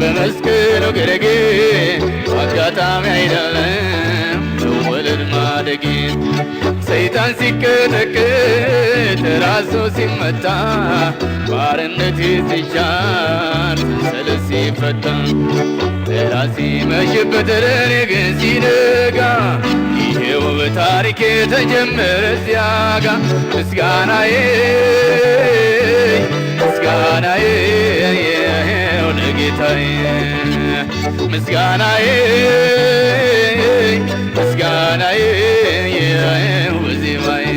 በመስቀሉ ግርጌ አጋጣሚ አይደለም መወለድ ማደጌ ሰይጣን ሲቀጠቅጥ ራሱ ሲመታ ባርነት ሲሻር ሰንሰለት ሲፈታ ራሴ መሽበት ለኔ ግን ሲነጋ ይሄው በታሪኬ ተጀመረ እዚያ ጋ ምስጋናዬ ምስጋናዬ ይሄው ለጌታዬ ምስጋናዬ ምስጋናዬ ይሄው ዜማዬ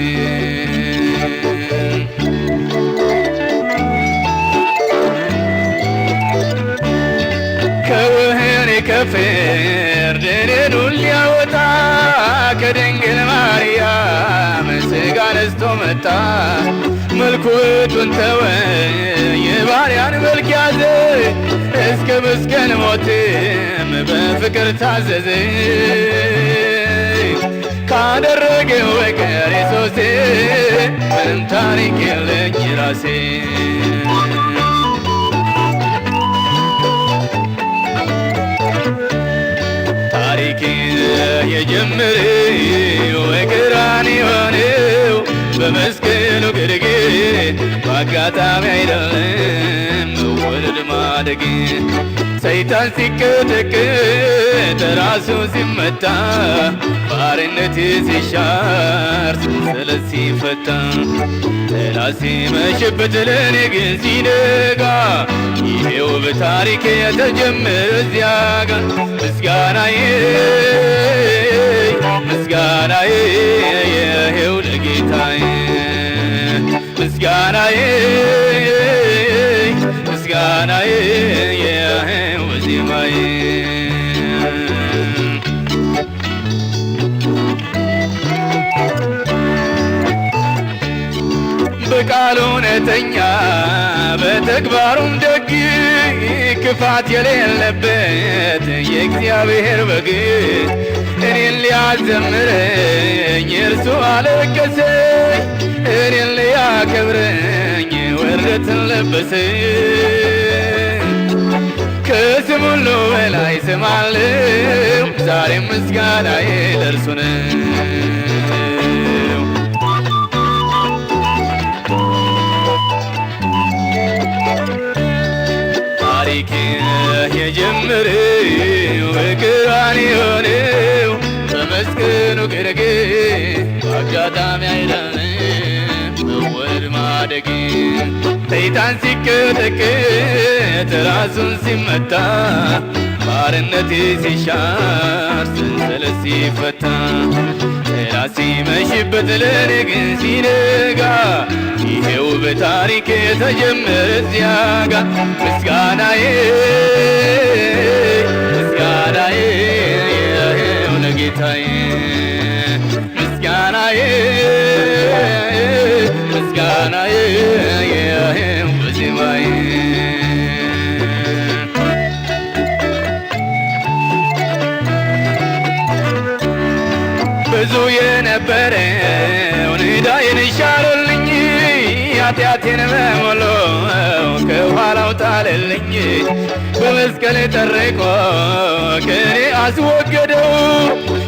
ከወህኒ ከፍርድ እኔን ሊያወጣ ከድንግል ማርያም ሥጋ ነስቶ መጣ መልኩቱን ተወ የባሪያን መልክ ያዘ እስከ መስቀል ሞትም በፍቅር ታዘዘ ካደረገው በቀር ኢየሱሴ ምንም ታሪክ የለኝ ራሴ ታሪኬ የጀመረው በቀራንዮ ነው በመስቀሉ ግርጌ በአጋጣሚ አይደለም መወለድ ማደጌ ሰይጣን ሲቀጠቅጥ ራሱ ሲመታ ባርነት ሲሻር ሰንሰለት ሲፈታ ጠላት ሲመሽበት ለኔ ግን ሲነጋ ይሄው በታሪኬ የተጀመረ እዚያ ጋ ምስጋናዬ ምስጋናዬ ይሄው ለጌታዬ ምስጋናዬ ምስጋናዬ ይሄው ዜማዬ በቃሉ እውነተኛ በተግባሩም ደግ ክፋት የሌለበት የእግዚአብሔር በግ እኔን ሊያዘምረኝ እርሱ አለቀሰኝ እኔን ሊያከብረኝ ውርደትን ለበሰ ከስም ሁሉ በላይ ስም አለው ዛሬም ምስጋናዬ ለእርሱ ነው ታሪኬ የጀመረው በቀራንዮ ነው በመስቀሉ ግርጌ በአጋጣሚ አይደለም መወለድ ማደጌ ሰይጣን ሲቀጠቅጥ ራሱን ሲመታ ባርነት ሲሻር ሰንሰለት ሲፈታ ጠላት ሲመሽበት ለኔ ግን ሲነጋ ይሄው በታሪኬ የተጀመረ እዚያ ጋ ምስጋናዬ ምስጋናዬ ይሄው ለጌታዬ ምስጋናዬ ምስጋናዬ ይሄው ዜማዬ ብዙ የነበረውን ዕዳዬን ሻረልኝ ኃጢአቴን በሙሉ ከኋላው ጣለልኝ በመስቀል ጠርቆ ከኔ አስወገደው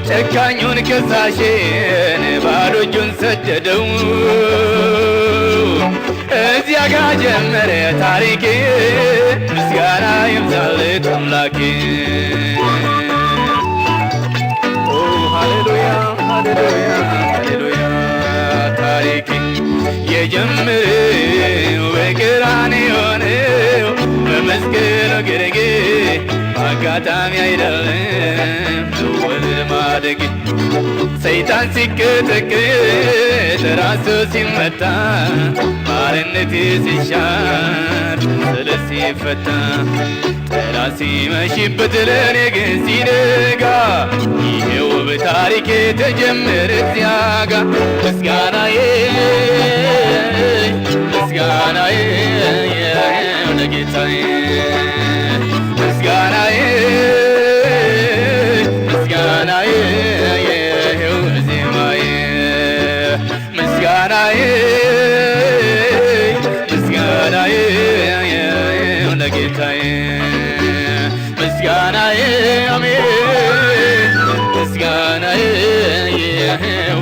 ጨካኙን ከሳሼን ባዶ እጁን ሰደደው እዚያ ጋ ጀመረ ታሪኬ ምስጋና ይብዛለት አምላኬ ሃሌሉያ ሃሌሉያ ሃሌሉያ ታሪኬ የጀመረው በቀራንዮ ነው በመስቀሉ ግርጌ በአጋጣሚ አይደለም መወለድ ማደጌ ሰይጣን ሲቀጠቅጥ ራሱ ሲመታ ባርነት ሲሻር ሰንሰለት ሲፈታ ጠላት ሲመሽበት ለኔ ግን ሲነጋ ይሄው በታሪኬ ተጀመረ እዚያ ጋ ምስጋናዬ ምስጋናዬ ይሄው ለጌታዬ ምስጋናዬ ምስጋናዬ ይሄው ዜማዬ ምስጋናዬ ምስጋናዬ ይሄው ለጌታዬ ምስጋናዬ አሜን ምስጋናዬ ይኸው